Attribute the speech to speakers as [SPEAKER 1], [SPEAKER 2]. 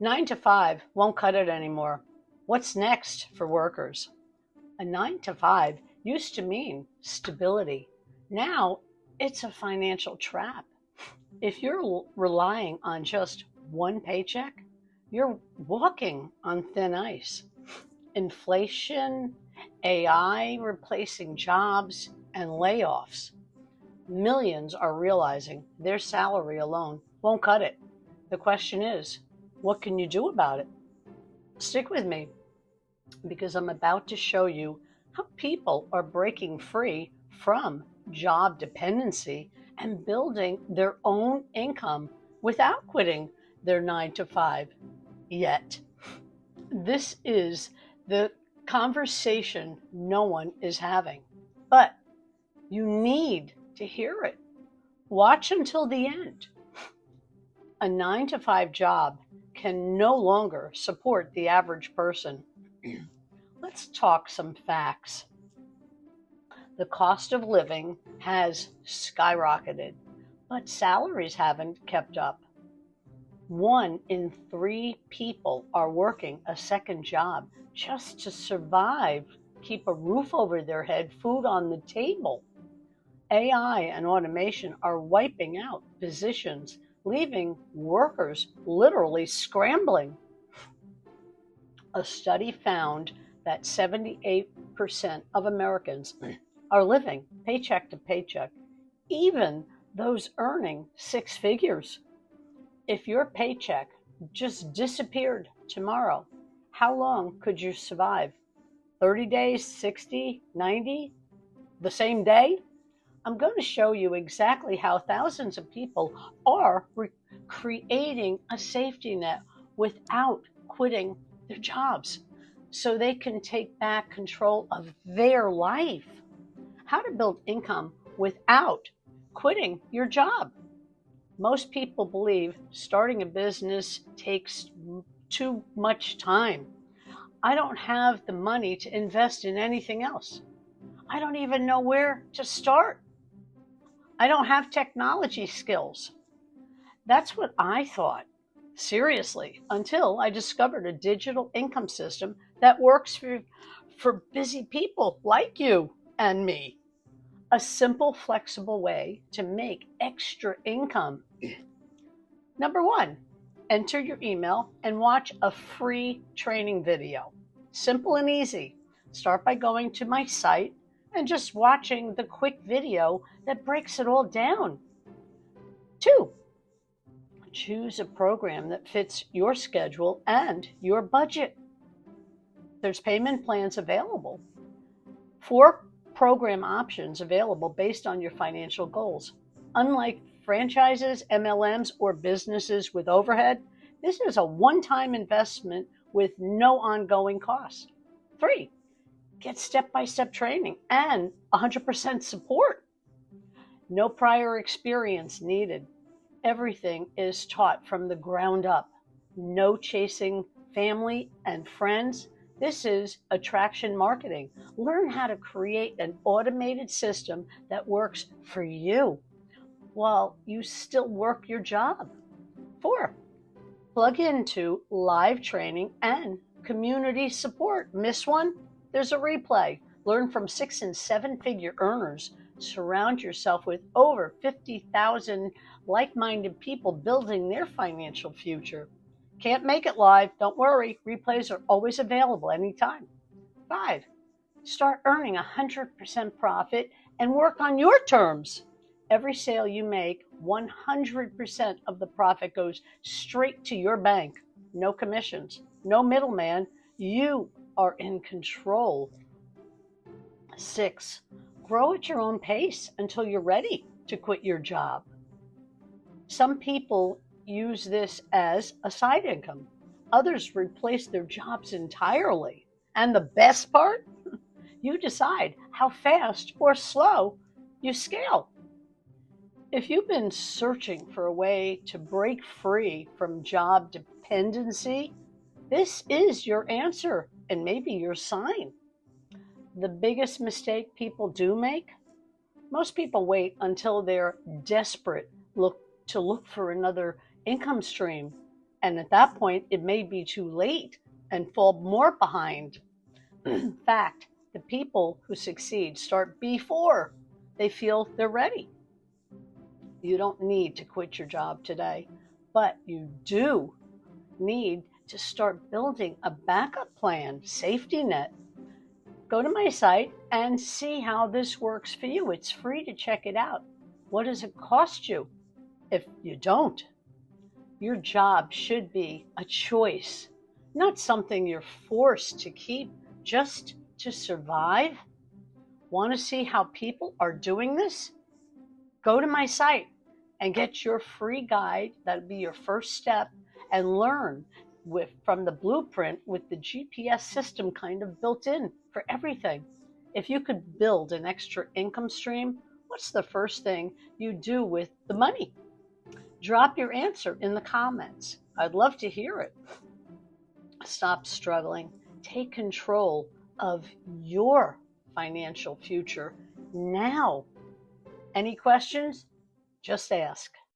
[SPEAKER 1] 9 to 5 won't cut it anymore. What's next for workers? A 9 to 5 used to mean stability. Now it's a financial trap. If you're relying on just one paycheck, you're walking on thin ice. Inflation, AI replacing jobs, and layoffs. Millions are realizing their salary alone won't cut it. The question is, what can you do about it? Stick with me because I'm about to show you how people are breaking free from job dependency and building their own income without quitting their 9 to 5 yet. This is the conversation no one is having, but you need to hear it. Watch until the end. A 9 to 5 job can no longer support the average person. Let's talk some facts. The cost of living has skyrocketed, but salaries haven't kept up. 1 in 3 people are working a second job just to survive, keep a roof over their head, food on the table. AI and automation are wiping out positions, leaving workers literally scrambling. A study found that 78% of Americans are living paycheck to paycheck, even those earning 6 figures. If your paycheck just disappeared tomorrow, how long could you survive? 30 days, 60, 90, the same day? I'm going to show you exactly how thousands of people are creating a safety net without quitting their jobs so they can take back control of their life. How to build income without quitting your job. Most people believe starting a business takes too much time. I don't have the money to invest in anything else. I don't even know where to start. I don't have technology skills. That's what I thought, seriously, until I discovered a digital income system that works for busy people like you and me. A simple, flexible way to make extra income. Number 1, enter your email and watch a free training video. Simple and easy. Start by going to my site and just watching the quick video that breaks it all down. 2, choose a program that fits your schedule and your budget. There's payment plans available. 4 program options available based on your financial goals. Unlike franchises, MLMs, or businesses with overhead, this is a one-time investment with no ongoing cost. 3, get step-by-step training and 100% support. No prior experience needed. Everything is taught from the ground up. No chasing family and friends. This is attraction marketing. Learn how to create an automated system that works for you while you still work your job. 4, plug into live training and community support. Miss one? There's a replay. Learn from 6 and 7 figure earners. Surround yourself with over 50,000 like-minded people building their financial future. Can't make it live? Don't worry. Replays are always available anytime. 5, start earning 100% profit and work on your terms. Every sale you make, 100% of the profit goes straight to your bank. No commissions, no middleman. You are in control. 6, grow at your own pace until you're ready to quit your job. Some people use this as a side income. Others replace their jobs entirely. And the best part? You decide how fast or slow you scale. If you've been searching for a way to break free from job dependency, this is your answer and maybe your sign. The biggest mistake people do make? Most people wait until they're desperate to look for another income stream. And at that point, it may be too late and fall more behind. In fact, the people who succeed start before they feel they're ready. You don't need to quit your job today, but you do need to start building a backup plan, safety net. Go to my site and see how this works for you. It's free to check it out. What does it cost you if you don't? Your job should be a choice, not something you're forced to keep just to survive. Want to see how people are doing this? Go to my site and get your free guide. That'll be your first step, and learn from the blueprint with the GPS system kind of built in for everything. If you could build an extra income stream, what's the first thing you do with the money? Drop your answer in the comments. I'd love to hear it. Stop struggling. Take control of your financial future now. Any questions? Just ask.